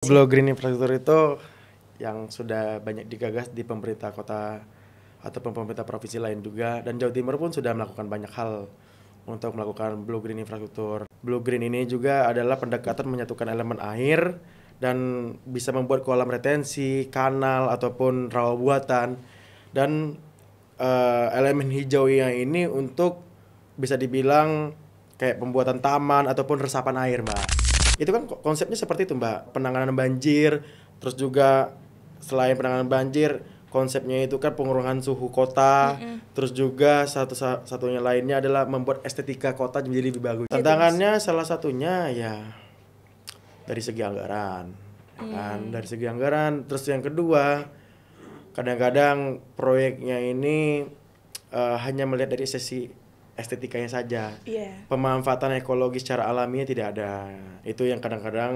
Blue Green Infrastructure itu yang sudah banyak digagas di pemerintah kota ataupun pemerintah provinsi lain juga, dan Jawa Timur pun sudah melakukan banyak hal untuk melakukan Blue Green Infrastructure. Blue Green ini juga adalah pendekatan menyatukan elemen air dan bisa membuat kolam retensi, kanal ataupun rawa buatan, dan elemen hijau yang ini untuk bisa dibilang kayak pembuatan taman ataupun resapan air, Mbak. Itu kan konsepnya seperti itu, Mbak. Penanganan banjir, terus juga selain penanganan banjir, konsepnya itu kan pengurangan suhu kota, terus juga satunya lainnya adalah membuat estetika kota menjadi lebih bagus. Tantangannya salah satunya ya dari segi anggaran, kan? Dari segi anggaran. Terus yang kedua, kadang-kadang proyeknya ini hanya melihat dari sisi estetikanya saja. Pemanfaatan ekologi secara alaminya tidak ada. Itu yang kadang-kadang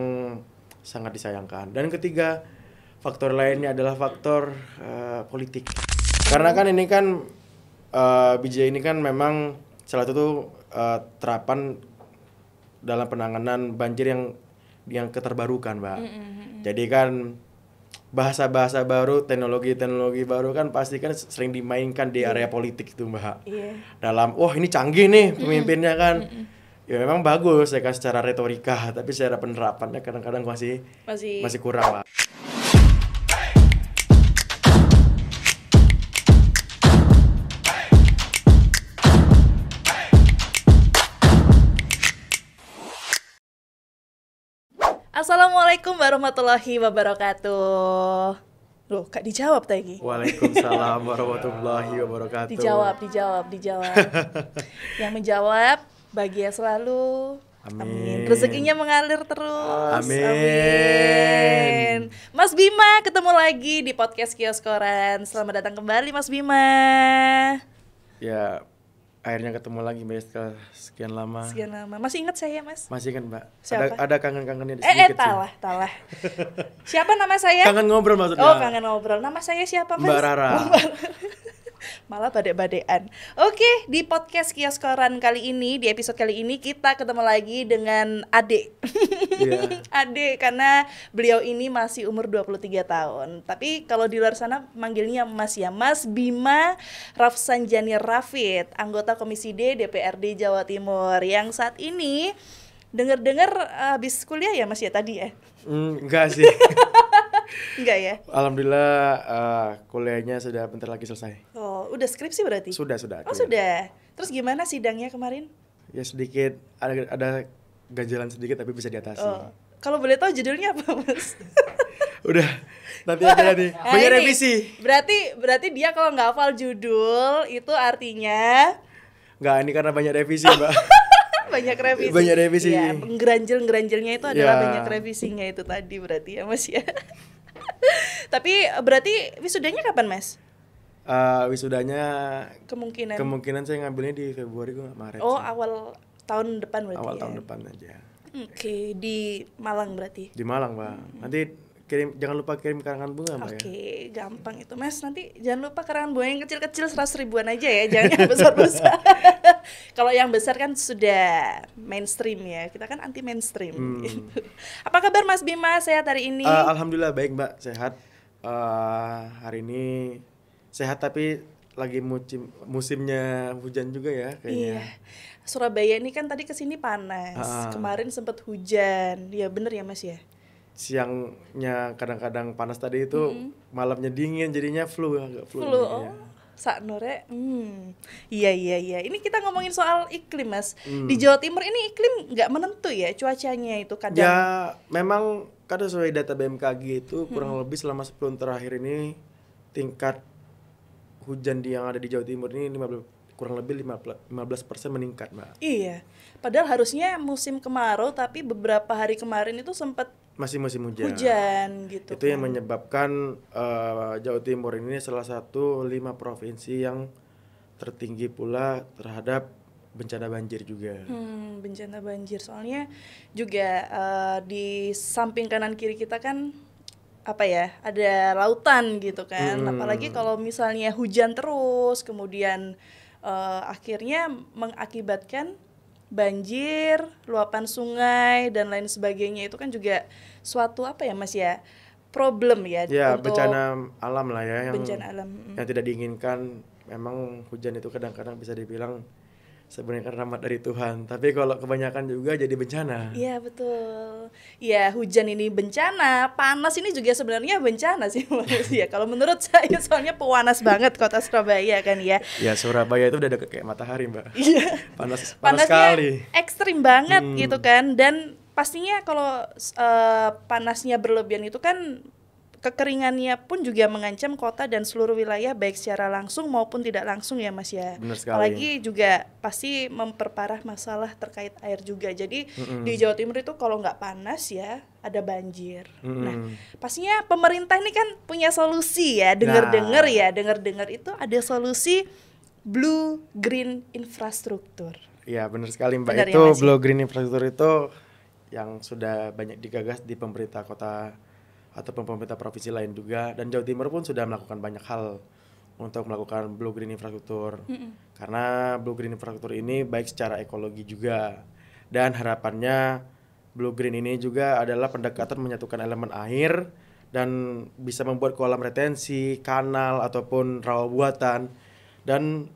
sangat disayangkan. Dan ketiga, faktor lainnya adalah faktor politik. Karena kan ini kan BJ ini kan memang salah satu terapan dalam penanganan banjir yang keterbarukan, Mbak. Jadi kan bahasa-bahasa baru, teknologi-teknologi baru kan pasti kan sering dimainkan di area politik itu, Mbak. Dalam, wah ini canggih nih pemimpinnya kan. Ya memang bagus ya kan secara retorika, tapi secara penerapannya kadang-kadang masih kurang, Mbak. Assalamualaikum warahmatullahi wabarakatuh. Loh, Kak dijawab tadi. Waalaikumsalam warahmatullahi wabarakatuh. Dijawab. Yang menjawab bahagia selalu. Amin. Rezekinya mengalir terus. Amin. Mas Bima ketemu lagi di podcast Kios Koran. Selamat datang kembali Mas Bima. Ya, akhirnya ketemu lagi, Mbak, setelah sekian lama. Masih ingat saya, Mas? Masih kan, Mbak? Siapa? Ada kangen-kangennya sedikit sih. Talah. Siapa nama saya? Kangen ngobrol maksudnya. Oh, kangen ngobrol. Nama saya siapa, Mas? Mbak Rara. Malah badek-badekan. Oke, di podcast Kios Koran kali ini, di episode kali ini kita ketemu lagi dengan Ade. Ade, karena beliau ini masih umur 23 tahun. Tapi kalau di luar sana manggilnya Mas ya, Mas Bima Rafsanjani Rafid, anggota Komisi D DPRD Jawa Timur, yang saat ini dengar-dengar habis kuliah ya, Mas ya tadi ya? Enggak sih. Enggak ya? Alhamdulillah kuliahnya sudah bentar lagi selesai. Oh, udah skripsi berarti? Sudah. Oh, sudah. Terus gimana sidangnya kemarin? Ya sedikit, ada ganjalan sedikit tapi bisa diatasi. Oh, kalau boleh tahu judulnya apa, Mas? Udah, nanti aja nih. Banyak revisi. Berarti dia kalau nggak hafal judul itu artinya Nggak, ini karena banyak revisi, Mbak. Banyak revisi. Ya, ngeranjel-ngeranjelnya itu adalah banyak revisinya itu tadi berarti ya, Mas ya. Tapi berarti wisudanya kapan, Mas? Wisudanya kemungkinan saya ngambilnya di Februari, Maret. Oh, sih. awal tahun depan berarti. Awal tahun depan aja. Oke, di Malang berarti. Di Malang, Mbak. Nanti jangan lupa kirim karangan bunga, Mbak. Oke, gampang itu, Mas. Nanti jangan lupa karangan bunga yang kecil-kecil 100 ribuan aja ya, jangan yang besar-besar. Kalau yang besar kan sudah mainstream ya. Kita kan anti mainstream gitu. Apa kabar Mas Bima? Sehat hari ini? Alhamdulillah baik, Mbak. Sehat. Hari ini sehat tapi lagi musimnya hujan juga ya kayaknya. Iya. Surabaya ini kan tadi kesini panas. Kemarin sempat hujan. Ya bener ya, Mas ya? Siangnya kadang-kadang panas tadi itu, malamnya dingin jadinya agak flu. Oh, saknore. Iya. Ini kita ngomongin soal iklim, Mas. Di Jawa Timur ini iklim nggak menentu ya cuacanya itu kadang. Ya, memang kan sesuai data BMKG itu kurang lebih selama 10 tahun terakhir ini tingkat hujan yang ada di Jawa Timur ini kurang lebih 15% meningkat, Mbak. Iya. Padahal harusnya musim kemarau, tapi beberapa hari kemarin itu sempat masih musim hujan gitu. Itu yang menyebabkan Jawa Timur ini salah satu 5 provinsi yang tertinggi pula terhadap bencana banjir juga. Bencana banjir, soalnya juga di samping kanan kiri kita kan ada lautan gitu kan. Apalagi kalau misalnya hujan terus, kemudian akhirnya mengakibatkan banjir, luapan sungai dan lain sebagainya itu kan juga suatu apa ya Mas ya? Problem ya Ya, untuk bencana alam lah ya bencana alam. yang tidak diinginkan. Memang hujan itu kadang-kadang bisa dibilang sebenarnya kan rahmat dari Tuhan, tapi kalau kebanyakan juga jadi bencana. Iya betul. Iya hujan ini bencana, panas ini juga sebenarnya bencana sih Mas ya. Kalau menurut saya soalnya pewanas banget kota Surabaya kan ya. Ya, Surabaya itu udah deket kayak matahari, Mbak. Iya. Panas Panasnya sekali. ekstrim banget gitu kan, dan pastinya kalau panasnya berlebihan itu kan kekeringannya pun juga mengancam kota dan seluruh wilayah baik secara langsung maupun tidak langsung ya Mas ya. Benar sekali. Apalagi juga pasti memperparah masalah terkait air juga. Jadi di Jawa Timur itu kalau nggak panas ya ada banjir. Nah, pastinya pemerintah ini kan punya solusi ya. Dengar-dengar itu ada solusi blue green infrastruktur. Ya, benar sekali, Mbak. Benar ya, Itu Mas, ya? Blue Green Infrastruktur itu yang sudah banyak digagas di pemerintah kota ataupun pemerintah provinsi lain juga, dan Jawa Timur pun sudah melakukan banyak hal untuk melakukan Blue Green Infrastruktur. Karena Blue Green Infrastruktur ini baik secara ekologi juga, dan harapannya Blue Green ini juga adalah pendekatan menyatukan elemen air dan bisa membuat kolam retensi, kanal ataupun rawa buatan, dan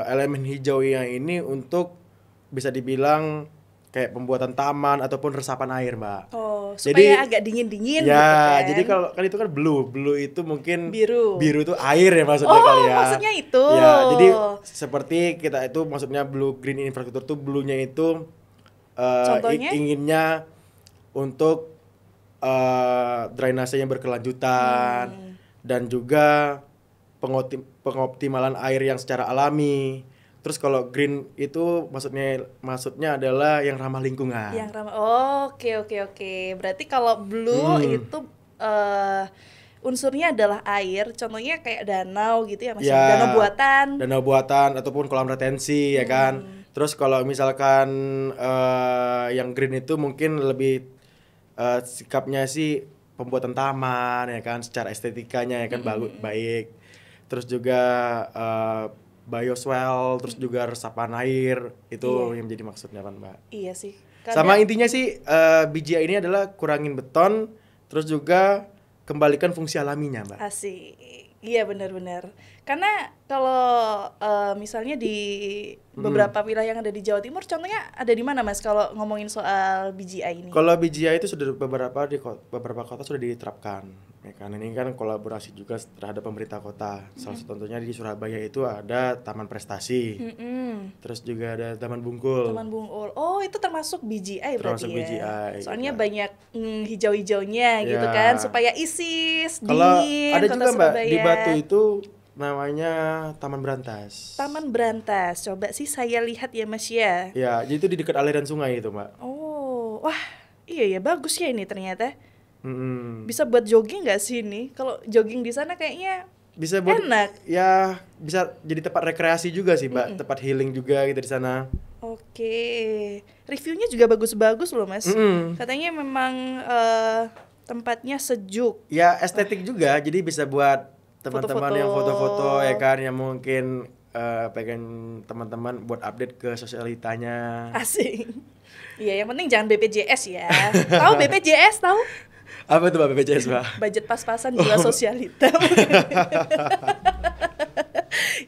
elemen hijau yang ini untuk bisa dibilang kayak pembuatan taman ataupun resapan air, Mbak. Oh, Jadi supaya agak dingin-dingin ya, gitu kan. jadi kalau kan itu kan blue itu mungkin Biru. itu air ya maksudnya kali ya. Maksudnya itu. Ya, jadi seperti kita itu maksudnya Blue Green Infrastruktur tuh bluenya itu Contohnya? inginnya untuk drainase yang berkelanjutan dan juga pengoptimalan air yang secara alami. Terus kalau green itu maksudnya adalah yang ramah lingkungan. Yang ramah. Oke. Berarti kalau blue itu unsurnya adalah air. Contohnya kayak danau gitu ya Mas. Ya, Danau buatan ataupun kolam retensi ya kan. Terus kalau misalkan yang green itu mungkin lebih sikapnya sih pembuatan taman ya kan, secara estetikanya ya kan baik. Terus juga bioswale, terus juga resapan air, itu yang menjadi maksudnya kan, Mbak. Iya sih. Sama intinya sih BGI ini adalah kurangin beton, terus juga kembalikan fungsi alaminya, Mbak. Asik. Iya benar-benar. Karena kalau misalnya di beberapa wilayah yang ada di Jawa Timur, contohnya ada di mana Mas kalau ngomongin soal BGI ini? Kalau BGI itu sudah beberapa kota sudah diterapkan. Ya kan, ini kan kolaborasi juga terhadap pemerintah kota. Salah satu contohnya di Surabaya itu ada Taman Prestasi. Terus juga ada Taman Bungkul. Taman Bungkul. Oh, itu termasuk BGI berarti Termasuk ya. BGI, Soalnya gitu. banyak hijau-hijaunya gitu Ya. kan, supaya isis, Kalau dingin ada kota juga, Mbak, Surabaya. di Batu itu namanya Taman Berantas. Taman Berantas. Coba sih saya lihat ya Mas ya. Ya, jadi itu di dekat aliran sungai itu, Mbak. Oh, wah, iya ya bagus ya ini ternyata. Mm-mm. Bisa buat jogging nggak sih ini? Kalau jogging di sana kayaknya Bisa buat enak. ya, bisa jadi tempat rekreasi juga sih, Mbak. Tempat healing juga gitu di sana. Oke, reviewnya juga bagus-bagus loh Mas. Katanya memang tempatnya sejuk. Ya, estetik juga, jadi bisa buat teman-teman Foto-foto. yang foto-foto ya kan, yang mungkin pengen teman-teman buat update ke sosialitanya. Asik. Iya, yang penting jangan BPJS ya. Tahu BPJS tahu? Apa itu, Mbak, BPJS, Mbak? Budget pas-pasan jiwa sosialita.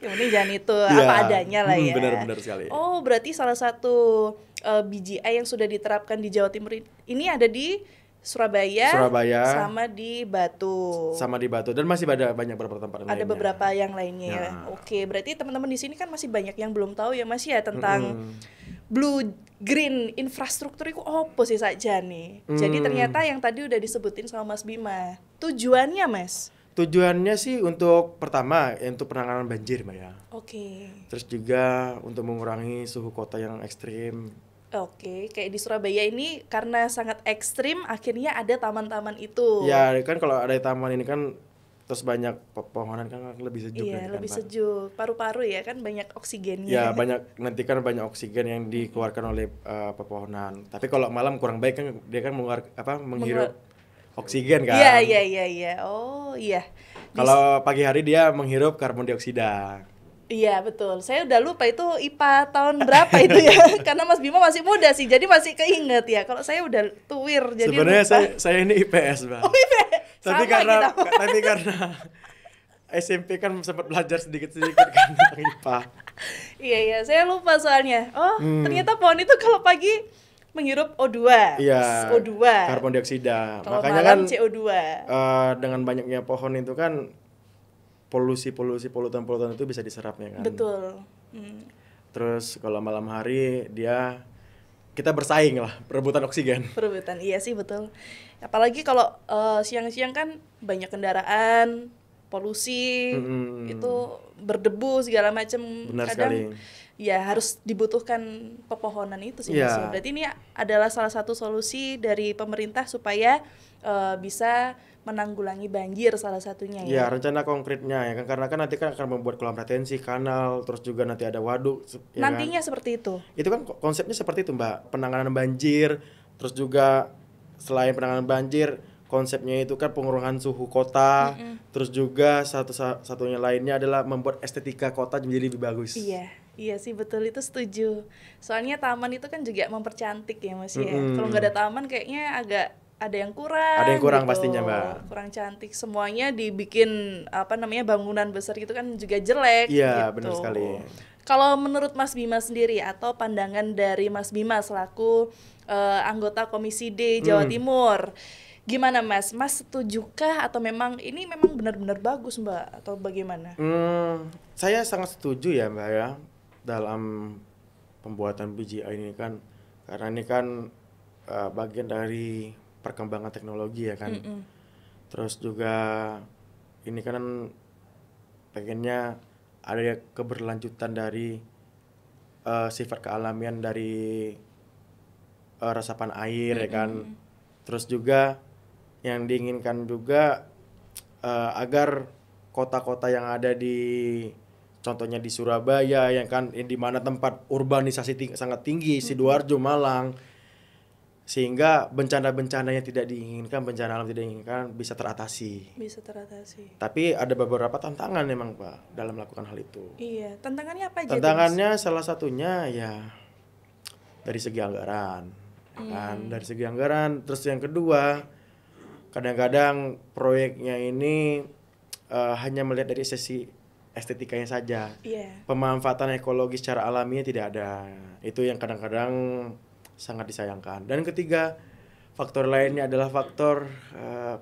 Yang penting jangan itu, Iya. apa adanya lah ya. Benar-benar sekali. Oh, berarti salah satu BGI yang sudah diterapkan di Jawa Timur ini ada di Surabaya, sama di Batu. Sama di Batu, dan masih ada banyak beberapa tempat lainnya. Ada beberapa yang lainnya. Ya. Oke, berarti teman-teman di sini kan masih banyak yang belum tahu ya Mas ya tentang blue green infrastruktur itu apa sih saja nih. Jadi ternyata yang tadi udah disebutin sama Mas Bima. Tujuannya Mas? Tujuannya sih untuk pertama untuk penanganan banjir, Mbak ya. Oke. Terus juga untuk mengurangi suhu kota yang ekstrim. Oke, kayak di Surabaya ini karena sangat ekstrim akhirnya ada taman-taman itu. Ya kan kalau ada taman ini kan terus banyak pepohonan kan lebih sejuk. Iya, kan, lebih Pak? sejuk. Paru-paru ya kan banyak oksigennya. Ya nanti kan banyak oksigen yang dikeluarkan oleh pepohonan. Tapi kalau malam kurang baik kan dia kan menghirup oksigen kan. Iya. Oh, iya. Kalau pagi hari dia menghirup karbon dioksida. Iya betul, saya udah lupa itu IPA tahun berapa itu ya. Karena Mas Bima masih muda sih, jadi masih keinget ya. Kalau saya udah tuwir, jadi Sebenarnya lupa. saya ini IPS, Mbak. Oh iya, Tapi sama karena kita. tapi karena SMP kan sempat belajar sedikit-sedikit kan tentang IPA. Iya, saya lupa soalnya. Oh, ternyata pohon itu kalau pagi menghirup O2, Iya, O2. karbon dioksida. Kalau Makanya malam kan CO2. dengan banyaknya pohon itu kan polutan-polutan itu bisa diserapnya kan. Betul. Terus kalau malam hari kita bersaing lah, perebutan oksigen. Perebutan, iya sih betul. Apalagi kalau siang-siang kan banyak kendaraan, polusi, itu berdebu segala macam. Benar Kadang sekali. ya harus dibutuhkan pepohonan itu sih Iya. Mas. Berarti ini adalah salah satu solusi dari pemerintah supaya bisa menanggulangi banjir salah satunya Ya, ya. rencana konkretnya ya kan, karena kan nanti kan akan membuat kolam retensi, kanal, terus juga nanti ada waduk ya Nantinya kan? seperti itu. Itu kan konsepnya seperti itu, Mbak. Penanganan banjir, terus juga selain penanganan banjir, konsepnya itu kan pengurangan suhu kota, terus juga satunya lainnya adalah membuat estetika kota menjadi lebih bagus. Iya, iya sih betul, itu setuju. Soalnya taman itu kan juga mempercantik ya Mas ya. Kalau nggak ada taman kayaknya agak ada yang kurang. Ada yang kurang gitu. pastinya, Mbak. Kurang cantik. Semuanya dibikin bangunan besar gitu kan juga jelek. Iya, gitu. benar sekali. Kalau menurut Mas Bima sendiri atau pandangan dari Mas Bima selaku anggota Komisi D Jawa Timur, gimana Mas? Mas setujukah atau memang ini memang benar-benar bagus Mbak atau bagaimana? Saya sangat setuju ya, Mbak ya, dalam pembuatan BGI ini kan, karena ini kan bagian dari perkembangan teknologi ya kan. Terus juga ini kan pengennya ada keberlanjutan dari sifat kealamian dari resapan air ya kan. Terus juga yang diinginkan juga agar kota-kota yang ada contohnya di Surabaya yang kan di mana tempat urbanisasi sangat tinggi, Sidoarjo, Malang, sehingga bencana-bencana yang tidak diinginkan, bencana alam tidak diinginkan bisa teratasi. Bisa teratasi. Tapi ada beberapa tantangan memang Pak dalam melakukan hal itu. Iya, tantangannya apa aja? Tantangannya salah satunya ya dari segi anggaran, kan? Dari segi anggaran. Terus yang kedua, kadang-kadang proyeknya ini hanya melihat dari sisi estetikanya saja. Iya. Pemanfaatan ekologi secara alaminya tidak ada. Itu yang kadang-kadang sangat disayangkan. Dan ketiga, faktor lainnya adalah faktor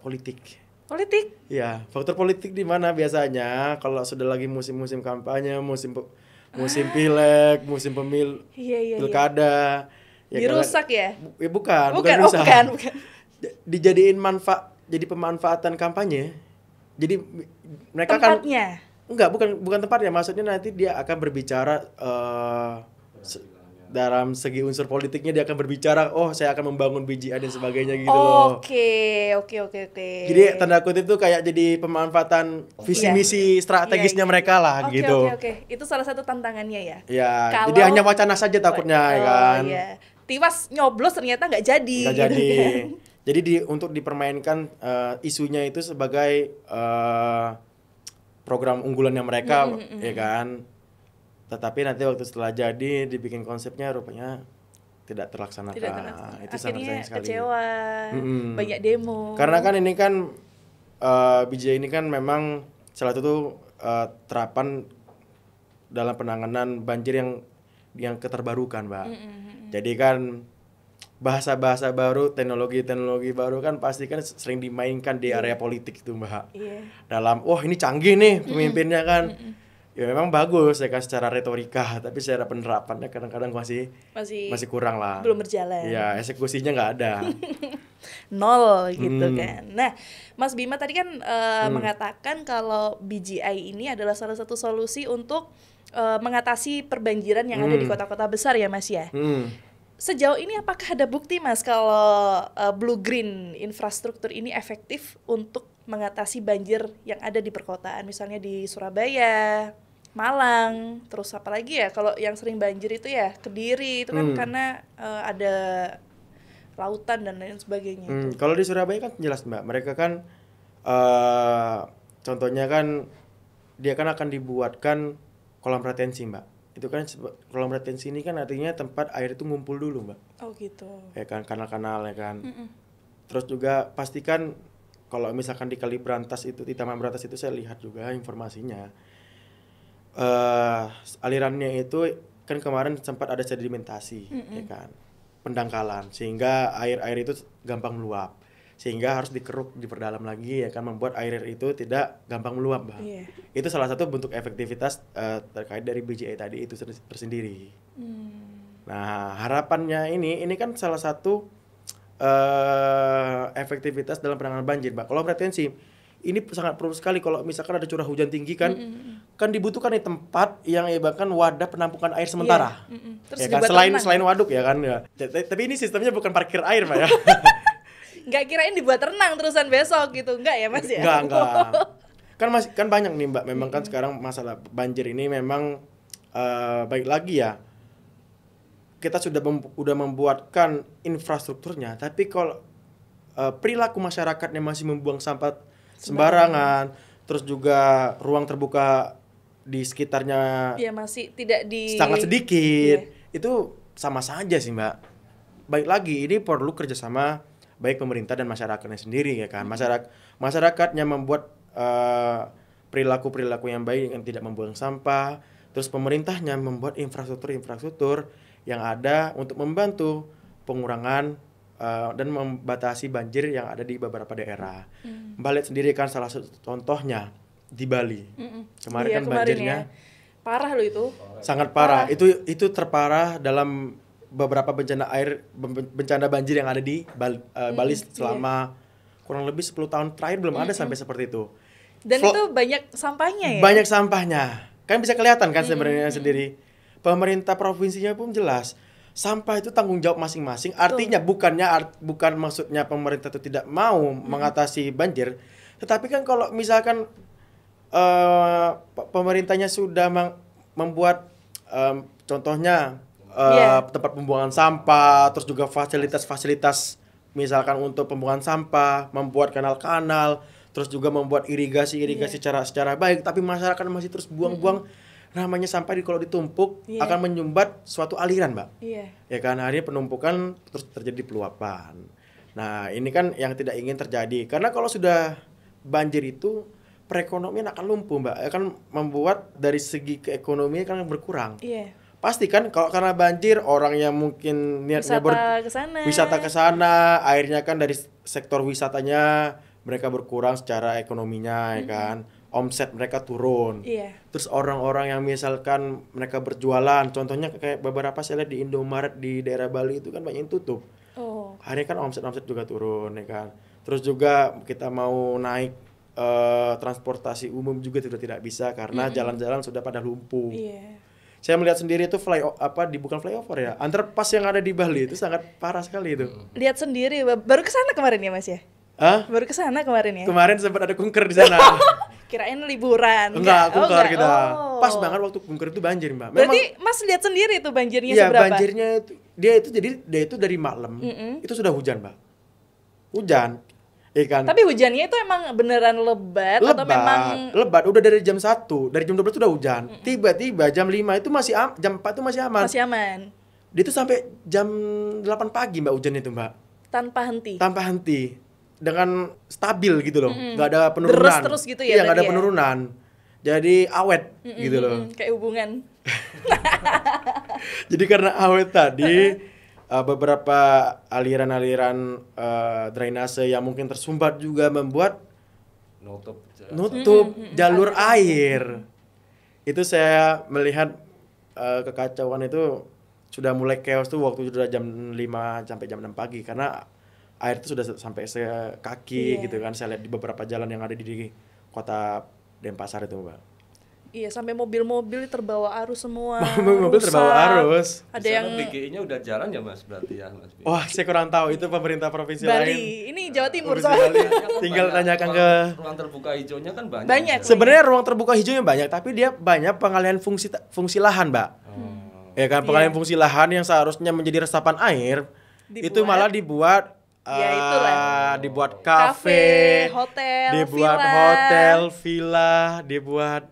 politik. Politik? Ya, faktor politik di mana biasanya kalau sudah lagi musim-musim kampanye, musim pileg, musim pilkada, ya dirusak ya? Bukan Bukan. Dijadiin jadi pemanfaatan kampanye. Jadi mereka tempatnya? Bukan tempatnya, maksudnya nanti dia akan berbicara dalam segi unsur politiknya, dia akan berbicara, oh saya akan membangun BGI dan sebagainya gitu loh. Oke. Jadi tanda kutip itu kayak jadi pemanfaatan visi misi strategisnya mereka lah gitu. Oke. Itu salah satu tantangannya ya. Ya, jadi hanya wacana saja takutnya ya kan. Iya. Tiwas nyoblos ternyata nggak jadi. Nggak gitu jadi. Kan. Jadi untuk dipermainkan isunya itu sebagai program unggulannya mereka ya kan. Tetapi nanti waktu setelah jadi dibikin konsepnya rupanya tidak terlaksanakan. Itu sangat sayang sekali. Kecewa, banyak demo. Karena kan ini kan BGI ini kan memang salah satu terapan dalam penanganan banjir yang keterbarukan, Mbak. Jadi kan bahasa-bahasa baru, teknologi-teknologi baru kan pasti kan sering dimainkan di area politik itu, Mbak. Dalam ini canggih nih pemimpinnya kan. Ya memang bagus ya kan secara retorika, tapi secara penerapannya kadang-kadang masih kurang lah. Belum berjalan. Iya, eksekusinya nggak ada. Nol gitu kan. Nah, Mas Bima tadi kan mengatakan kalau BGI ini adalah salah satu solusi untuk mengatasi perbanjiran yang ada di kota-kota besar ya Mas ya. Sejauh ini apakah ada bukti Mas kalau blue green infrastruktur ini efektif untuk mengatasi banjir yang ada di perkotaan, misalnya di Surabaya, Malang, terus apa lagi ya kalau yang sering banjir itu ya Kediri itu kan karena ada lautan dan lain sebagainya. Kalau di Surabaya kan jelas Mbak, mereka kan contohnya kan dia kan akan dibuatkan kolam retensi, Mbak. Itu kan kolam retensi ini kan artinya tempat air itu ngumpul dulu, Mbak. Oh gitu. Ya kan, kanal-kanal ya kan. Terus juga pastikan kalau misalkan di Kali Brantas itu, di Taman Brantas itu saya lihat juga informasinya. Alirannya itu kan kemarin sempat ada sedimentasi, ya kan, pendangkalan, sehingga air itu gampang meluap, sehingga harus dikeruk, diperdalam lagi, ya kan, membuat air itu tidak gampang meluap, Bang. Itu salah satu bentuk efektivitas terkait dari BJI tadi itu tersendiri. Nah, harapannya ini kan salah satu efektivitas dalam penanganan banjir, Mbak. Kolam retensi ini sangat perlu sekali kalau misalkan ada curah hujan tinggi kan, kan dibutuhkan nih tempat yang bahkan wadah penampungan air sementara. Terus ya kan, selain waduk ya kan ya. Tapi ini sistemnya bukan parkir air, Pak ya. Nggak kirain dibuat renang terusan besok gitu, enggak ya Mas ya? Enggak. Kan banyak nih, Mbak. Memang kan sekarang masalah banjir ini memang baik lagi ya. Kita sudah membuatkan infrastrukturnya, tapi kalau perilaku masyarakatnya masih membuang sampah sembarangan, terus juga ruang terbuka di sekitarnya ya masih tidak sangat sedikit, itu sama saja sih, Mbak. Baik lagi ini perlu kerjasama baik pemerintah dan masyarakatnya sendiri ya kan. Masyarakatnya membuat perilaku yang baik yang tidak membuang sampah, terus pemerintahnya membuat infrastruktur yang ada untuk membantu pengurangan dan membatasi banjir yang ada di beberapa daerah. Mbak lihat sendiri kan salah satu contohnya di Bali. Kemarin kan banjirnya parah loh itu. Sangat parah. Itu terparah dalam beberapa bencana banjir yang ada di Bali selama kurang lebih 10 tahun terakhir belum ada sampai seperti itu. Dan itu banyak sampahnya ya? Banyak sampahnya. Kan bisa kelihatan kan sebenarnya sendiri. Pemerintah provinsinya pun jelas. Sampah itu tanggung jawab masing-masing. Artinya bukan maksudnya pemerintah itu tidak mau mengatasi banjir, tetapi kan kalau misalkan pemerintahnya sudah membuat contohnya tempat pembuangan sampah, terus juga fasilitas misalkan untuk pembuangan sampah, membuat kanal-kanal, terus juga membuat irigasi secara baik, tapi masyarakat masih terus buang-buang. Namanya sampah kalau ditumpuk akan menyumbat suatu aliran, Mbak. Ya kan, akhirnya penumpukan terus terjadi peluapan. Nah, ini kan yang tidak ingin terjadi. Karena kalau sudah banjir itu perekonomian akan lumpuh, Mbak. Akan membuat dari segi keekonomian kan berkurang. Pasti kan kalau karena banjir orang yang mungkin niatnya wisata ke sana, akhirnya kan dari sektor wisatanya mereka berkurang secara ekonominya, ya kan. Omset mereka turun. Terus orang-orang yang misalkan mereka berjualan, contohnya kayak beberapa saya lihat di Indomaret di daerah Bali itu kan banyak yang tutup. Akhirnya kan omset juga turun, ya kan. Terus juga kita mau naik transportasi umum juga sudah tidak bisa karena jalan-jalan sudah pada lumpuh. Saya melihat sendiri itu bukan flyover ya, underpass yang ada di Bali itu sangat parah sekali itu. Lihat sendiri, baru kesana kemarin ya Mas ya? Baru kesana kemarin ya? Kemarin sempat ada kunker di sana. Kirain liburan. Enggak, kunker kita. Pas banget waktu kunker itu banjir, Mbak. Berarti Mas lihat sendiri tuh banjirnya seberapa? Iya, banjirnya itu dia itu dari malam. Itu sudah hujan, Mbak. Hujan. Ikan. Tapi hujannya itu emang beneran lebat atau memang lebat? Udah dari jam 1, dari jam 12 udah hujan. Tiba-tiba jam 5 itu jam 4 itu masih aman. Masih aman. Dia itu sampai jam 8 pagi, Mbak, hujannya itu, Mbak. Tanpa henti. Dengan stabil gitu loh, nggak ada penurunan. Terus gitu ya? Iya, nggak ada penurunan. Jadi awet gitu loh. Kayak hubungan. Jadi karena awet tadi, beberapa aliran-aliran drainase yang mungkin tersumbat juga membuat nutup jalur air. Itu saya melihat kekacauan itu sudah mulai chaos tuh waktu sudah jam 5 sampai jam 6 pagi karena air itu sudah sampai sekaki gitu kan. Saya lihat di beberapa jalan yang ada di kota Denpasar itu, Mbak. Iya, sampai mobil-mobil terbawa arus semua. Mobil terbawa arus. Ada yang BGI-nya udah jalan ya, Mas, berarti ya, Mas. Wah, saya kurang tahu itu pemerintah provinsi Bali. lain. Ini Jawa Timur soalnya. Tinggal tanyakan ke ruang terbuka hijaunya kan banyak. Banyak. Sebenarnya ruang terbuka hijaunya banyak, tapi dia banyak pengalihan fungsi lahan, Mbak. Ya kan, pengalihan fungsi lahan yang seharusnya menjadi resapan air itu malah dibuat dibuat kafe, hotel, dibuat hotel, villa, dibuat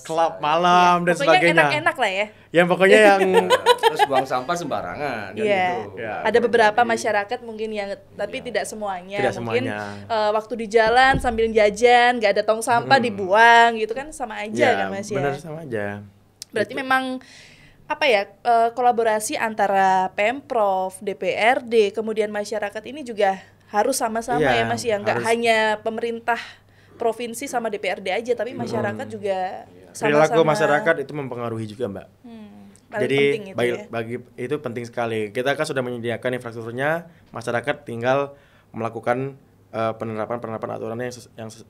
klub malam dan Pokoknya sebagainya. enak-enak lah ya. Yang pokoknya yang Terus buang sampah sembarangan kan Iya. gitu. Ya, Ada beberapa Jadi, masyarakat mungkin yang tapi tidak semuanya. Tidak Mungkin semuanya. waktu di jalan sambil jajan, nggak ada tong sampah dibuang gitu kan sama aja kan Mas ya. benar sama aja. Berarti memang apa ya kolaborasi antara Pemprov, DPRD, kemudian masyarakat ini juga harus sama-sama Iya, ya Mas ya. Nggak harus. hanya pemerintah provinsi sama DPRD aja, tapi masyarakat juga sama-sama. Perilaku masyarakat itu mempengaruhi juga, Mbak. Paling Jadi penting itu ya. bagi itu penting sekali. Kita kan sudah menyediakan infrastrukturnya, masyarakat tinggal melakukan penerapan aturan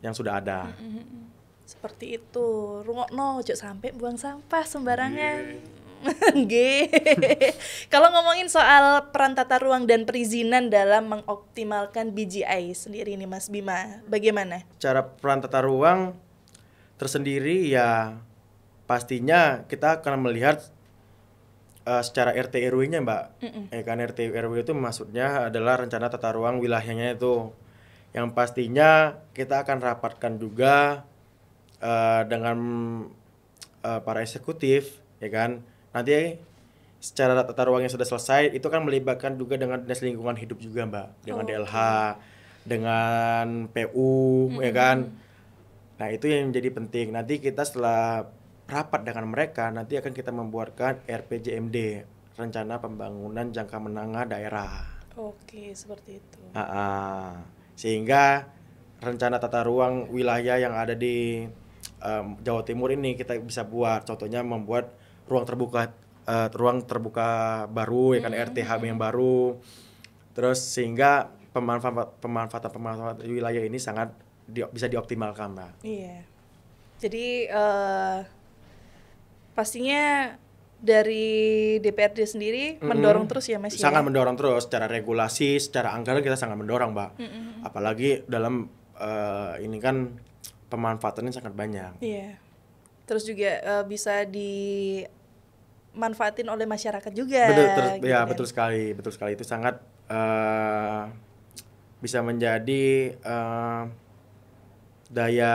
yang sudah ada. Seperti itu. Rungokno, ojo sampai buang sampah sembarangan. Nggih. Kalau ngomongin soal peran tata ruang dan perizinan dalam mengoptimalkan BGI sendiri nih Mas Bima, bagaimana? Cara peran tata ruang tersendiri ya pastinya kita akan melihat secara RT RW-nya, Mbak. Kan RT RW itu maksudnya adalah rencana tata ruang wilayahnya itu. Yang pastinya kita akan rapatkan juga dengan para eksekutif, ya kan. Nanti secara tata ruang yang sudah selesai itu kan melibatkan juga dengan dinas lingkungan hidup juga, Mbak, dengan DLH, dengan PU, ya kan. Nah itu yang menjadi penting. Nanti kita setelah rapat dengan mereka, nanti akan kita membuatkan RPJMD, rencana pembangunan jangka menengah daerah. Oke, seperti itu. Sehingga rencana tata ruang wilayah yang ada di Jawa Timur ini kita bisa buat, contohnya membuat ruang terbuka baru, ya kan, RTHB yang baru. Terus sehingga pemanfaatan wilayah ini sangat bisa dioptimalkan, Mbak. Iya. Jadi pastinya dari DPRD sendiri mendorong terus ya Mas Sangat ya? mendorong terus secara regulasi, secara anggaran kita sangat mendorong, Mbak. Apalagi dalam ini kan pemanfaatannya sangat banyak. Iya. Terus juga bisa dimanfaatin oleh masyarakat juga. Betul, gitu ya kan. betul sekali itu sangat bisa menjadi daya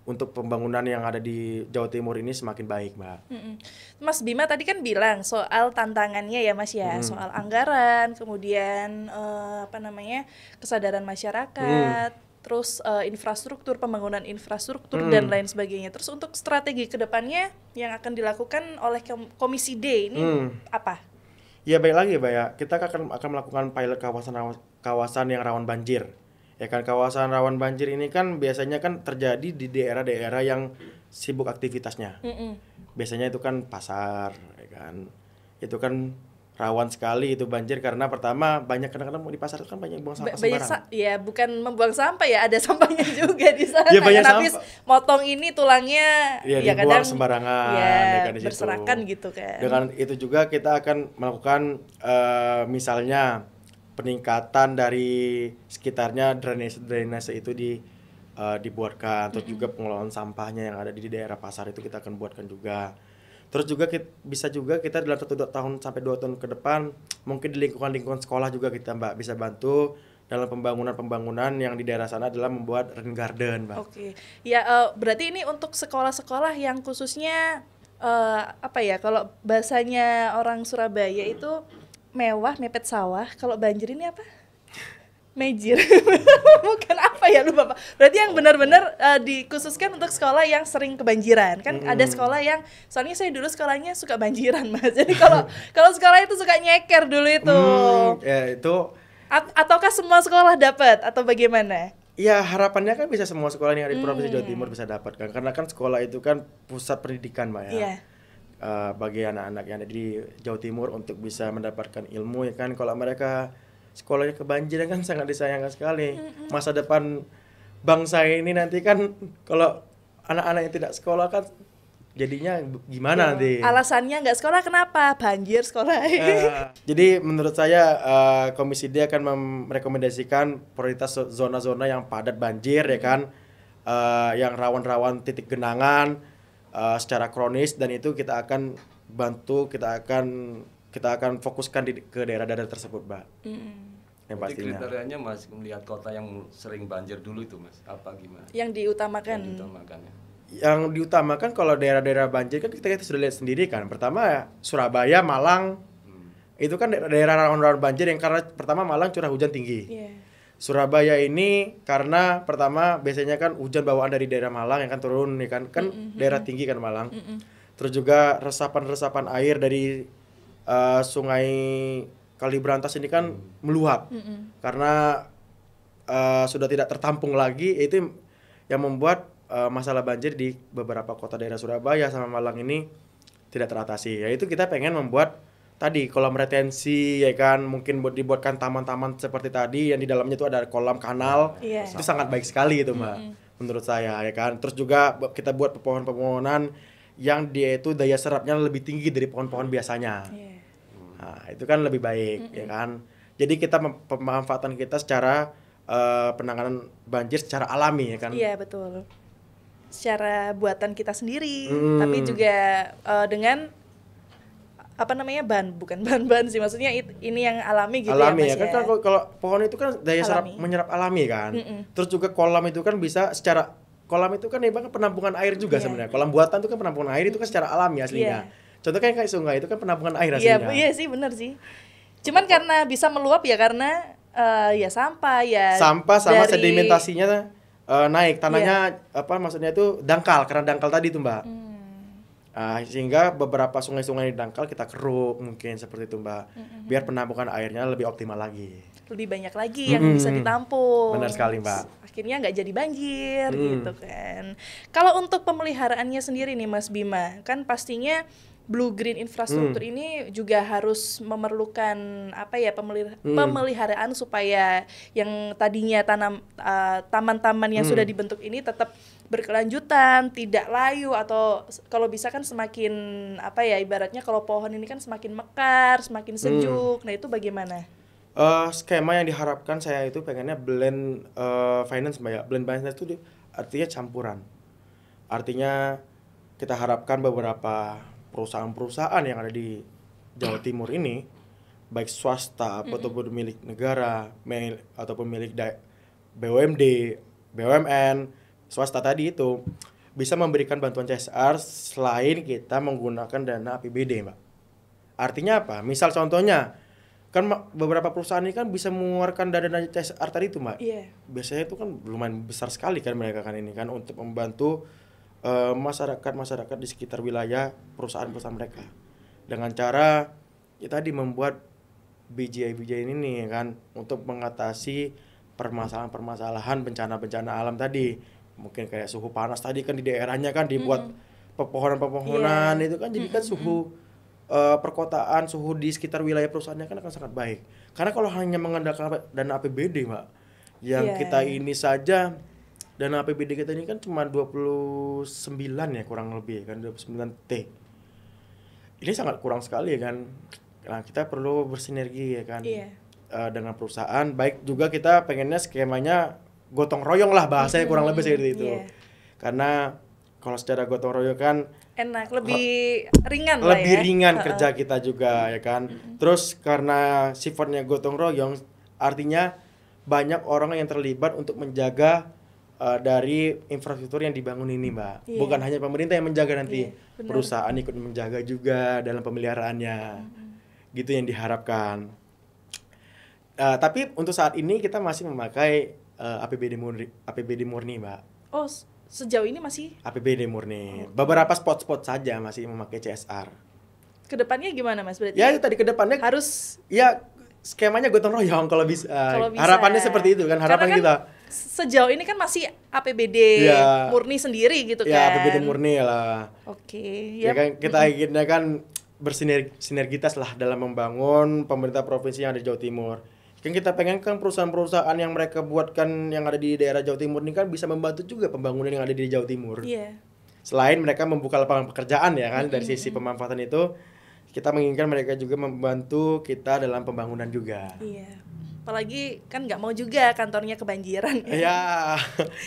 untuk pembangunan yang ada di Jawa Timur ini semakin baik, Mbak. Mas Bima tadi kan bilang soal tantangannya ya Mas ya, soal anggaran, kemudian kesadaran masyarakat, terus infrastruktur, pembangunan infrastruktur dan lain sebagainya. Terus untuk strategi kedepannya yang akan dilakukan oleh Komisi D ini apa? Ya baik lagi, Mbak ya. Kita akan melakukan pilot kawasan yang rawan banjir. Ya kan, kawasan rawan banjir ini kan biasanya kan terjadi di daerah-daerah yang sibuk aktivitasnya. Biasanya itu kan pasar, ya kan. Itu kan rawan sekali itu banjir karena pertama banyak kadang-kadang di pasar itu kan banyak buang sampah sembarangan. Ya bukan membuang sampah ya, ada sampahnya juga di sana. Ya, banyak habis sampah. motong ini tulangnya Ya, ya dibuang kadang sembarangan, ya, ya kan, di situ. berserakan gitu kan. Dengan itu juga kita akan melakukan misalnya peningkatan dari sekitarnya drainase itu dibuatkan, terus juga pengelolaan sampahnya yang ada di daerah pasar itu kita akan buatkan juga. Terus juga bisa juga kita dalam 1-2 tahun sampai 2 tahun ke depan mungkin di lingkungan sekolah juga kita, Mbak, bisa bantu dalam pembangunan yang di daerah sana adalah membuat rain garden, Mbak. Oke. Ya berarti ini untuk sekolah-sekolah yang khususnya kalau bahasanya orang Surabaya itu mewah mepet sawah, kalau banjir ini apa? Mejir. Bukan apa ya, lupa Pak. Berarti yang benar-benar dikhususkan untuk sekolah yang sering kebanjiran. Kan ada sekolah yang soalnya saya dulu sekolahnya suka banjiran, Mas. Jadi kalau sekolah itu suka nyeker dulu itu. Ya itu ataukah semua sekolah dapat atau bagaimana? ya harapannya kan bisa semua sekolah yang ada di Provinsi Jawa Timur bisa dapat kan. Karena kan sekolah itu kan pusat pendidikan, Mbak ya. Iya. Bagi anak-anak yang ada di Jawa Timur untuk bisa mendapatkan ilmu, ya kan. Kalau mereka sekolahnya kebanjiran kan sangat disayangkan sekali. Masa depan bangsa ini nanti kan kalau anak-anak yang tidak sekolah kan jadinya gimana nanti? Alasannya nggak sekolah kenapa? Banjir sekolah. Jadi menurut saya Komisi D akan merekomendasikan prioritas zona-zona yang padat banjir, ya kan, yang rawan-rawan titik genangan secara kronis, dan itu kita akan bantu, kita akan fokuskan ke daerah-daerah tersebut, Mbak. Yang Jadi pastinya. kriterianya Mas melihat kota yang sering banjir dulu itu, Mas, apa gimana? Yang diutamakan. Yang diutamakannya. yang diutamakan kalau daerah-daerah banjir kan kita sudah lihat sendiri kan. Pertama Surabaya, Malang, itu kan daerah rawan banjir yang karena pertama Malang curah hujan tinggi. Surabaya ini karena pertama biasanya kan hujan bawaan dari daerah Malang yang kan turun nih kan daerah tinggi kan Malang. Terus juga resapan air dari sungai Kalibrantas ini kan meluap karena sudah tidak tertampung lagi, itu yang membuat masalah banjir di beberapa kota daerah Surabaya sama Malang ini tidak teratasi. Yaitu kita pengen membuat tadi kolam retensi ya kan, mungkin dibuatkan taman-taman seperti tadi yang di dalamnya itu ada kolam kanal. Itu sangat baik sekali itu Mbak menurut saya ya kan. Terus juga kita buat pepohonan yang dia itu daya serapnya lebih tinggi dari pohon-pohon biasanya. Nah, itu kan lebih baik ya kan. Jadi kita pemanfaatan kita secara penanganan banjir secara alami ya kan. Iya betul. Secara buatan kita sendiri, tapi juga dengan apa namanya bukan bahan sih, maksudnya ini yang alami gitu alami ya Mas ya. Kan kalau pohon itu kan daya serap menyerap alami kan. Terus juga kolam itu kan bisa secara kolam itu kan ibaratnya penampungan air juga sebenarnya. Kolam buatan itu kan penampungan air itu kan secara alami aslinya. Contohnya kayak sungai itu kan penampungan air aslinya. Iya sih benar sih. Cuman karena bisa meluap ya karena ya sampah sama sedimentasinya naik, tanahnya maksudnya itu dangkal, karena dangkal tadi tuh Mbak. Sehingga beberapa sungai-sungai dangkal kita keruk mungkin seperti itu Mbak. Biar penampungan airnya lebih optimal lagi. Lebih banyak lagi yang bisa ditampung. Benar sekali Mbak. Akhirnya nggak jadi banjir gitu kan. Kalau untuk pemeliharaannya sendiri nih Mas Bima, kan pastinya Blue Green infrastruktur ini juga harus memerlukan pemeliharaan supaya yang tadinya taman-taman yang sudah dibentuk ini tetap berkelanjutan, tidak layu, atau kalau bisa kan semakin ibaratnya kalau pohon ini kan semakin mekar, semakin sejuk. Nah, itu bagaimana? Skema yang diharapkan saya itu pengennya blend finance Mbak ya. Blend finance itu artinya campuran. Artinya kita harapkan beberapa perusahaan-perusahaan yang ada di Jawa Timur ini, baik swasta ataupun milik negara ataupun milik BUMD, BUMN, swasta tadi itu bisa memberikan bantuan CSR selain kita menggunakan dana APBD Mbak. Artinya apa? Misal contohnya kan beberapa perusahaan ini kan bisa mengeluarkan dana CSR tadi itu Mbak. Biasanya itu kan lumayan besar sekali kan mereka kan ini kan untuk membantu masyarakat di sekitar wilayah perusahaan-perusahaan mereka dengan cara ya tadi membuat BJI ini kan untuk mengatasi permasalahan bencana-bencana alam tadi, mungkin kayak suhu panas tadi kan di daerahnya kan dibuat pepohonan itu kan jadi kan suhu perkotaan, suhu di sekitar wilayah perusahaannya kan akan sangat baik. Karena kalau hanya mengandalkan dana APBD Mbak, yang kita ini saja dana APBD kita ini kan cuma 29 ya kurang lebih kan, 29 T. Ini sangat kurang sekali ya kan. Nah, kita perlu bersinergi ya kan dengan perusahaan. Baik juga kita pengennya skemanya gotong royong lah bahasanya kurang lebih seperti itu. Karena kalau secara gotong royong kan enak, lebih ringan lah ya. Lebih ringan kerja kita juga ya kan. Terus karena sifatnya gotong royong artinya banyak orang yang terlibat untuk menjaga dari infrastruktur yang dibangun ini Mbak. Bukan hanya pemerintah yang menjaga nanti, perusahaan ikut menjaga juga dalam pemeliharaannya. Gitu yang diharapkan. Tapi untuk saat ini kita masih memakai APBD murni Mbak. Oh, sejauh ini masih APBD murni. Beberapa spot-spot saja masih memakai CSR. Kedepannya gimana Mas berarti? Ya tadi kedepannya harus ya skemanya gotong royong kalau bisa. Harapannya seperti itu kan, harapan kita. Sejauh ini kan masih APBD murni sendiri gitu kan. Ya APBD murni lah. Oke. Ya kan kita inginnya kan bersinergitas lah dalam membangun pemerintah provinsi yang ada di Jawa Timur. Kan kita pengen kan perusahaan-perusahaan yang mereka buatkan yang ada di daerah Jawa Timur ini kan bisa membantu juga pembangunan yang ada di Jawa Timur. Selain mereka membuka lapangan pekerjaan ya kan, dari sisi pemanfaatan itu kita menginginkan mereka juga membantu kita dalam pembangunan juga. Apalagi kan nggak mau juga kantornya kebanjiran.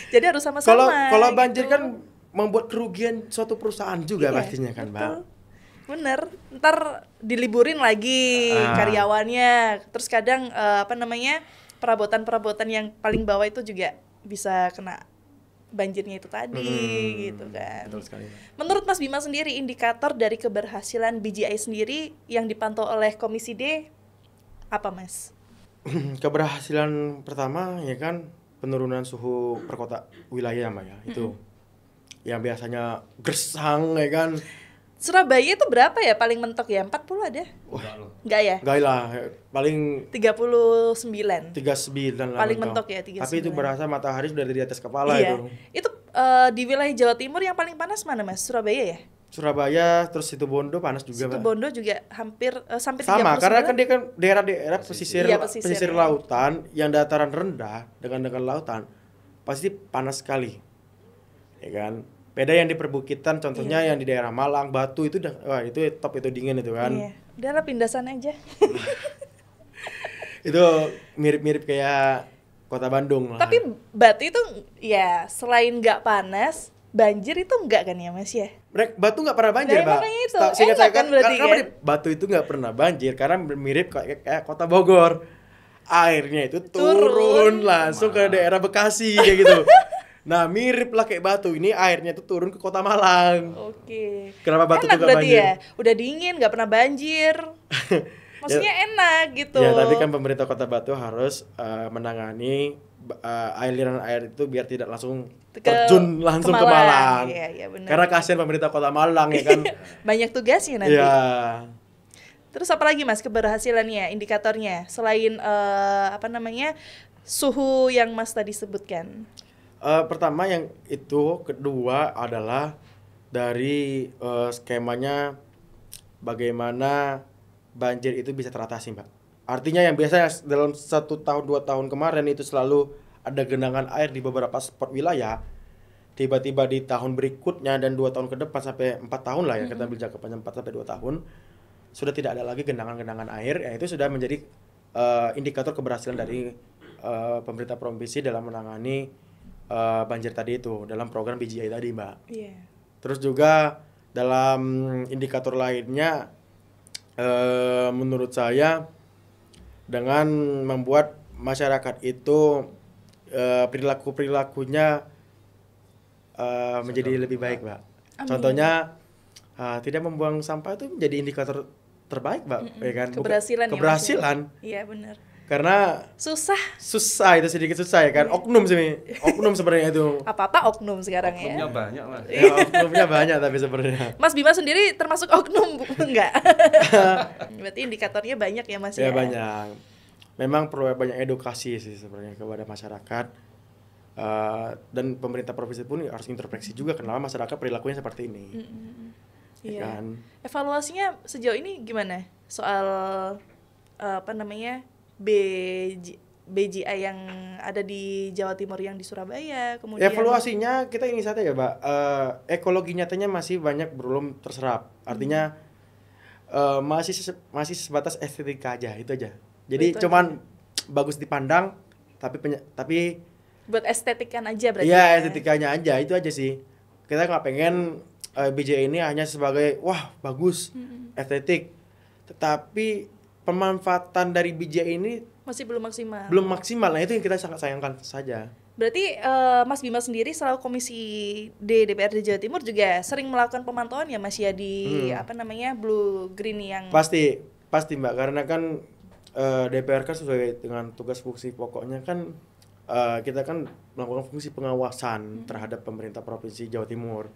Jadi harus Kalau sama-sama. banjir kan membuat kerugian suatu perusahaan juga pastinya kan, Mbak. Bener, ntar diliburin lagi karyawannya. Terus kadang perabotan-perabotan yang paling bawah itu juga bisa kena banjirnya itu tadi gitu kan. Betul sekali. Menurut Mas Bima sendiri, indikator dari keberhasilan BGI sendiri yang dipantau oleh Komisi D apa, Mas? Keberhasilan pertama ya kan penurunan suhu per kota wilayah Mbak ya. Itu yang biasanya gersang ya kan. Surabaya itu berapa ya paling mentok ya? 40 ada? Enggak ya? Enggak lah, paling 39. 39 lah Paling mentok ya 39. Tapi itu berasa matahari sudah di atas kepala Iya. itu. Itu di wilayah Jawa Timur yang paling panas mana, Mas? Surabaya ya? Surabaya, terus Situbondo panas juga, Mbak. Situbondo juga hampir sampai 39. Sama, karena kan dia kan daerah-daerah pesisir, Iya, pesisir, pesisir ya. lautan yang dataran rendah dengan lautan pasti panas sekali. Ya kan? Beda yang di perbukitan, contohnya yang di daerah Malang, Batu itu wah itu top, itu dingin itu kan. Iya. Udahlah pindah sana aja. Itu mirip-mirip kayak kota Bandung lah. Tapi Batu itu ya selain nggak panas, banjir itu enggak kan ya, Mas ya? Batu nggak pernah banjir, Nah, Mbak. makanya itu. Seingat saya Enak kan kan, berarti karena kan? Batu itu nggak pernah banjir karena mirip kayak kota Bogor. Airnya itu turun langsung ke daerah Bekasi kayak gitu. Nah, mirip lah kayak Batu, ini airnya itu turun ke kota Malang. Oke. Kenapa Batu enak tuh nggak berarti banjir? ya? Udah dingin, nggak pernah banjir. Maksudnya enak gitu. Ya, tapi kan pemerintah Kota Batu harus menangani aliran air itu biar tidak langsung terjun langsung ke Malang. Iya, benar. Karena kasihan pemerintah Kota Malang ya kan. Banyak tugasnya nanti. Iya. Terus apa lagi, Mas, keberhasilannya, indikatornya selain suhu yang Mas tadi sebutkan? Pertama yang itu, kedua adalah dari skemanya bagaimana banjir itu bisa teratasi, Mbak. Artinya yang biasanya dalam 1 tahun 2 tahun kemarin itu selalu ada genangan air di beberapa spot wilayah, tiba-tiba di tahun berikutnya dan 2 tahun ke depan sampai 4 tahun lah ya, kita ambil jangka panjang 4 sampai 2 tahun sudah tidak ada lagi genangan-genangan air. Ya, itu sudah menjadi indikator keberhasilan dari pemerintah provinsi dalam menangani banjir tadi itu dalam program BGI tadi, Mbak. Iya. Terus juga dalam indikator lainnya menurut saya dengan membuat masyarakat itu perilakunya menjadi lebih baik, Mbak. Amin. Contohnya tidak membuang sampah itu menjadi indikator terbaik, Mbak. Ya kan? Keberhasilan. Keberhasilan. Iya, benar. Karena susah itu sedikit susah ya kan. Oknum sebenarnya itu. apa-apa oknum sekarang ya. Oknumnya banyak, Mas. Ya, oknumnya banyak tapi sebenarnya. Mas Bima sendiri termasuk oknum enggak? Berarti indikatornya banyak ya, Mas ya? Ya banyak. Memang perlu banyak edukasi sih sebenarnya kepada masyarakat. Dan pemerintah provinsi pun harus introspeksi juga kenapa masyarakat perilakunya seperti ini. Iya. Ya kan? Evaluasinya sejauh ini gimana? Soal BGI yang ada di Jawa Timur yang di Surabaya, kemudian evaluasinya kita ini saja ya, Mbak. Ekologi nyatanya masih banyak belum terserap. Artinya masih sebatas estetika aja, itu aja. Jadi itu cuman bagus dipandang tapi buat estetikan aja berarti. iya, ya? estetikanya aja, itu aja sih. Kita nggak pengen BGI ini hanya sebagai wah bagus, estetik. Tetapi pemanfaatan dari BGI ini masih belum maksimal. Belum maksimal. Nah, itu yang kita sangat sayangkan saja. Berarti Mas Bima sendiri selaku Komisi D DPRD Jawa Timur juga sering melakukan pemantauan ya, Mas ya, di Blue Green yang Pasti Mbak, karena kan DPR kan sesuai dengan tugas fungsi pokoknya kan kita kan melakukan fungsi pengawasan terhadap pemerintah Provinsi Jawa Timur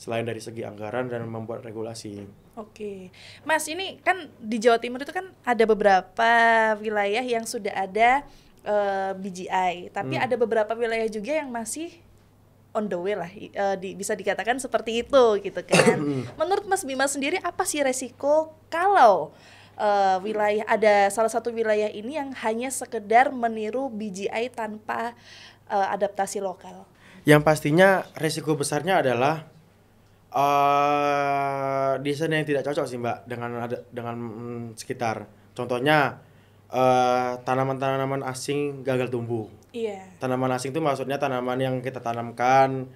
selain dari segi anggaran dan membuat regulasi. Oke. Mas, ini kan di Jawa Timur itu kan ada beberapa wilayah yang sudah ada BGI, tapi ada beberapa wilayah juga yang masih on the way lah, bisa dikatakan seperti itu gitu kan. Menurut Mas Bima sendiri apa sih resiko kalau ada salah satu wilayah ini yang hanya sekedar meniru BGI tanpa adaptasi lokal? Yang pastinya resiko besarnya adalah desain yang tidak cocok sih, Mbak, dengan sekitar. Contohnya tanaman-tanaman asing gagal tumbuh. Iya. Tanaman asing itu maksudnya tanaman yang kita tanamkan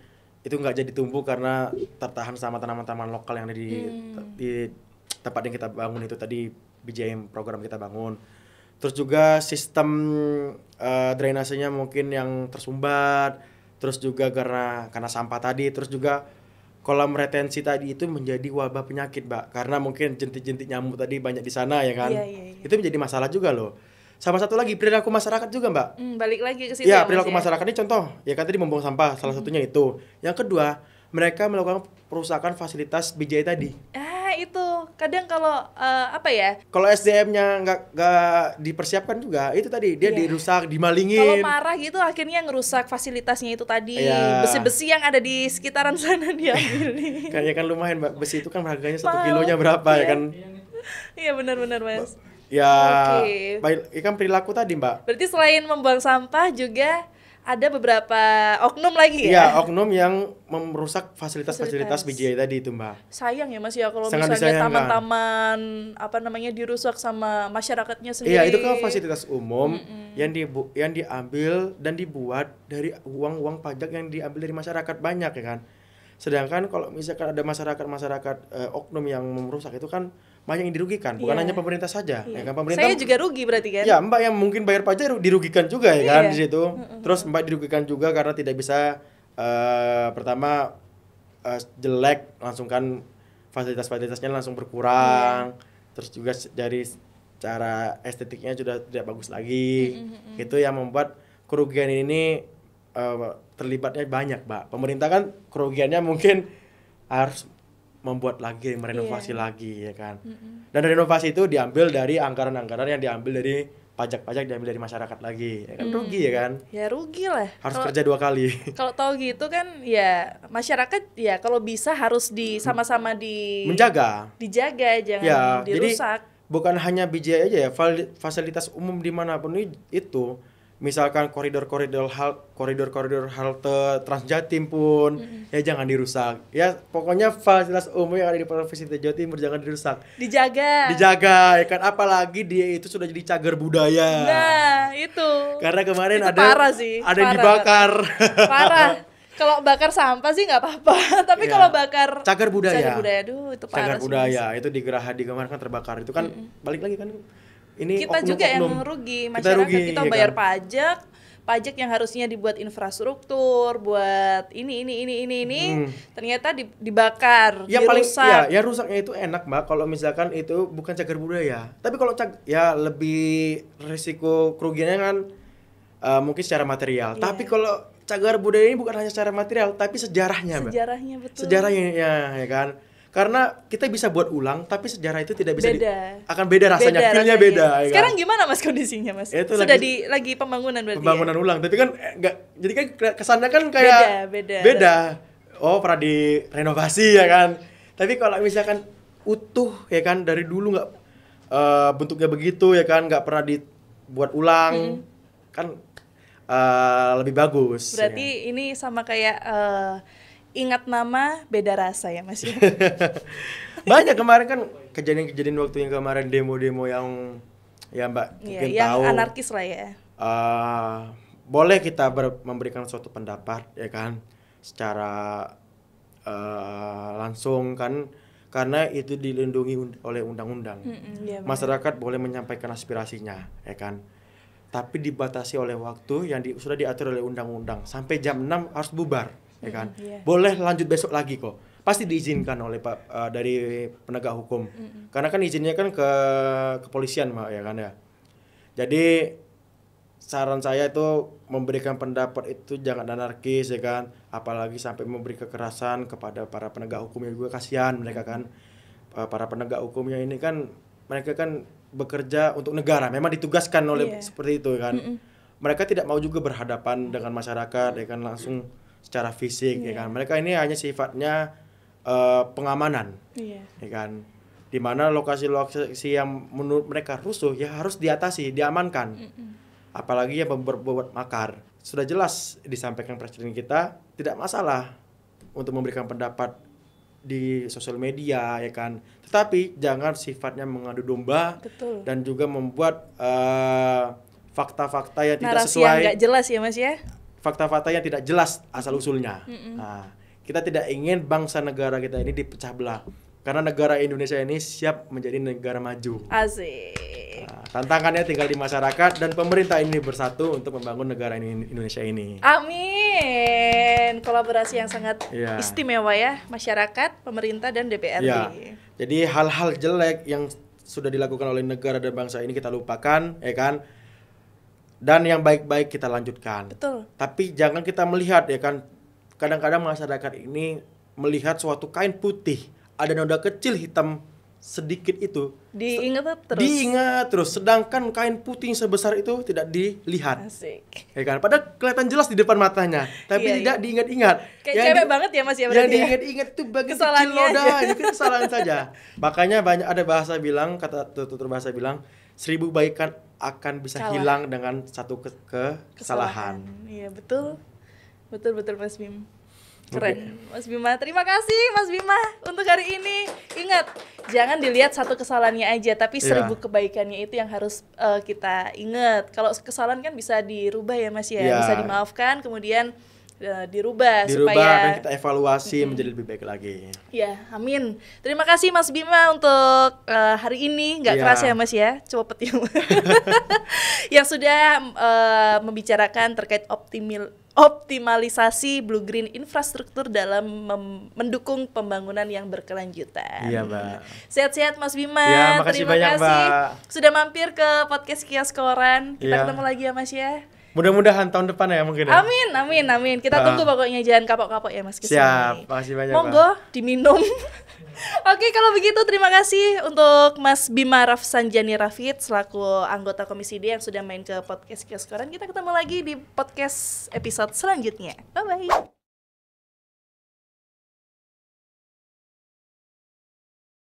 itu nggak jadi tumbuh karena tertahan sama tanaman-tanaman lokal yang ada di tempat yang kita bangun itu tadi, BGI program kita bangun. Terus juga sistem drainasenya mungkin yang tersumbat. terus juga karena sampah tadi, terus juga kolam retensi tadi itu menjadi wabah penyakit, Mbak. Karena mungkin jentik-jentik nyamuk tadi banyak di sana ya kan. Iya. Itu menjadi masalah juga loh. Sama satu lagi perilaku masyarakat juga, Mbak. Balik lagi ke situ Ya, ya, perilaku Mas, masyarakat ini contoh, ya kan tadi membuang sampah, salah satunya itu. Yang kedua, mereka melakukan perusakan fasilitas BJI tadi. Itu kadang kalau apa ya? Kalau SDM-nya nggak dipersiapkan juga, itu tadi dia dirusak, Kalau dimalingin. marah gitu akhirnya ngerusak fasilitasnya itu tadi. Iya. Besi-besi yang ada di sekitaran sana diambil nih. Kayaknya kan lumayan, Mbak. Besi itu kan harganya 1 Mahal. kilonya berapa ya kan? Iya benar-benar, Mas. Ya, Oke. baik, kan perilaku tadi, Mbak. Berarti selain membuang sampah juga ada beberapa oknum lagi Iya, ya? oknum yang merusak fasilitas BJI tadi itu, Mbak. Sayang ya Mas ya kalau Sangat misalnya disayangkan. taman-taman apa namanya dirusak sama masyarakatnya sendiri. Iya, itu kan fasilitas umum yang diambil dan dibuat dari uang pajak yang diambil dari masyarakat banyak ya kan. Sedangkan kalau misalkan ada masyarakat oknum yang merusak itu kan banyak yang dirugikan, bukan Iya. hanya pemerintah saja, ya Iya. kan pemerintah. Saya juga rugi berarti kan? Ya, Mbak yang mungkin bayar pajak dirugikan juga ya kan Iya. di situ. Terus Mbak dirugikan juga karena tidak bisa pertama jelek langsung kan fasilitasnya langsung berkurang. Terus juga dari cara estetiknya sudah tidak bagus lagi. Itu yang membuat kerugian ini terlibatnya banyak, Mbak. Pemerintah kan kerugiannya mungkin harus membuat lagi, merenovasi lagi ya kan. Dan renovasi itu diambil dari anggaran-anggaran yang diambil dari pajak-pajak, diambil dari masyarakat lagi ya kan. Rugi ya kan. Ya rugi lah. Harus kerja 2 kali. Kalau tahu gitu kan ya masyarakat ya kalau bisa harus sama-sama Menjaga. dijaga, jangan Ya, dirusak. jadi bukan hanya BJI aja ya, fasilitas umum dimanapun itu, misalkan koridor-koridor halte Transjatim pun ya jangan dirusak. Ya pokoknya fasilitas umum yang ada di Provinsi Jawa Timur jangan dirusak. Dijaga. Dijaga ya kan, apalagi dia itu sudah jadi cagar budaya. Nah, itu. Karena kemarin Itu ada parah sih, ada yang parah. dibakar. Parah. Kalau bakar sampah sih nggak apa-apa, tapi Ya. kalau bakar Cagar budaya. aduh itu parah Cagar sih, budaya itu di Geraha di kemarin kan terbakar. Itu kan balik lagi kan ini kita juga yang oknum-oknum. rugi, Kita masyarakat rugi, kita ya bayar kan? pajak yang harusnya dibuat infrastruktur, buat ini ternyata dibakar, Yang paling dirusak. ya rusaknya itu enak, Mbak, kalau misalkan itu bukan cagar budaya. Tapi kalau ya lebih risiko kerugiannya kan mungkin secara material. Iya. Tapi kalau cagar budaya ini bukan hanya secara material, tapi sejarahnya, Mbak. Sejarahnya betul. Sejarahnya ya kan. Karena kita bisa buat ulang, tapi sejarah itu tidak bisa akan beda rasanya, feel-nya beda. Ya Sekarang kan? gimana Mas kondisinya Mas? Itu Sudah lagi pembangunan berarti. Pembangunan ulang, tapi kan enggak, jadi kan kesannya kan kayak beda. Oh, pernah direnovasi ya kan. Tapi kalau misalkan utuh ya kan dari dulu nggak bentuknya begitu ya kan, nggak pernah dibuat ulang kan lebih bagus. Berarti ini sama kayak ingat nama beda rasa ya Mas ya. Banyak kemarin kan kejadian-kejadian waktu yang kemarin demo-demo yang ya Mbak mungkin yang tahu anarkis lah ya. Boleh kita memberikan suatu pendapat ya kan secara langsung kan, karena itu dilindungi oleh undang-undang. Iya, Masyarakat boleh menyampaikan aspirasinya ya kan, tapi dibatasi oleh waktu yang sudah diatur oleh undang-undang. Sampai jam 6 harus bubar ya kan. Boleh lanjut besok lagi kok, pasti diizinkan oleh dari penegak hukum. Karena kan izinnya kan ke kepolisian Mbak ya kan ya. Jadi saran saya itu memberikan pendapat itu jangan anarkis ya kan, apalagi sampai memberi kekerasan kepada para penegak hukum, yang juga kasihan mereka kan. Para penegak hukumnya ini kan mereka kan bekerja untuk negara, memang ditugaskan oleh seperti itu kan. Mereka tidak mau juga berhadapan dengan masyarakat ya kan langsung secara fisik ya kan. Mereka ini hanya sifatnya pengamanan ya kan, dimana lokasi-lokasi yang menurut mereka rusuh ya harus diatasi, diamankan. Apalagi yang berbuat makar, sudah jelas disampaikan presiden kita tidak masalah untuk memberikan pendapat di sosial media ya kan, tetapi jangan sifatnya mengadu domba. Betul. Dan juga membuat fakta-fakta yang tidak narasi sesuai, yang nggak jelas ya Mas ya. fakta-fakta yang tidak jelas asal usulnya. Nah, kita tidak ingin bangsa negara kita ini dipecah belah, karena negara Indonesia ini siap menjadi negara maju. Asik. Tantangannya tinggal di masyarakat dan pemerintah ini bersatu untuk membangun negara ini, Indonesia ini. Amin. Kolaborasi yang sangat Iya. istimewa ya, masyarakat, pemerintah dan DPRD. Ya. Jadi hal-hal jelek yang sudah dilakukan oleh negara dan bangsa ini kita lupakan, ya kan? Dan yang baik-baik kita lanjutkan. Betul. Tapi jangan kita melihat, ya kan? Kadang-kadang masyarakat ini melihat suatu kain putih, ada noda kecil hitam sedikit itu. Diingat terus. Sedangkan kain putih yang sebesar itu tidak dilihat. Asik. Ya kan? Padahal kelihatan jelas di depan matanya, tapi Iya, tidak diingat-ingat. Kayak cewek banget ya Mas ya Yang berarti ya? diingat-ingat itu bagian kecil Kesalahannya noda, aja. itu kesalahan saja. Makanya banyak ada bahasa bilang, kata tutur bahasa bilang, 1000 baikan akan bisa Kalah. hilang dengan satu kesalahan. Iya betul. Betul Mas Bim. Keren. Mas Bima, terima kasih Mas Bima untuk hari ini. Ingat, jangan dilihat satu kesalahannya aja, tapi 1000 kebaikannya itu yang harus kita ingat. Kalau kesalahan kan bisa dirubah ya Mas ya, bisa dimaafkan, kemudian dirubah supaya dan kita evaluasi menjadi lebih baik lagi. Ya, amin. Terima kasih Mas Bima untuk hari ini. Nggak kerasa ya Mas ya, cepet ya. Yang sudah membicarakan terkait optimalisasi blue green infrastruktur dalam mendukung pembangunan yang berkelanjutan. Iya, Mbak. Sehat-sehat Mas Bima. Ya, makasih terima banyak, kasih Mbak. sudah mampir ke podcast Kios Koran. Kita Iya. ketemu lagi ya Mas ya. Mudah-mudahan tahun depan ya mungkin ya. Amin. Kita tunggu pokoknya, jangan kapok-kapok ya Mas kesini. Siap, makasih banyak, Monggo diminum. Oke, kalau begitu terima kasih untuk Mas Bima Rafsanjani Rafid selaku anggota Komisi D yang sudah main ke podcast Kios Koran. Kita ketemu lagi di podcast episode selanjutnya. Bye-bye.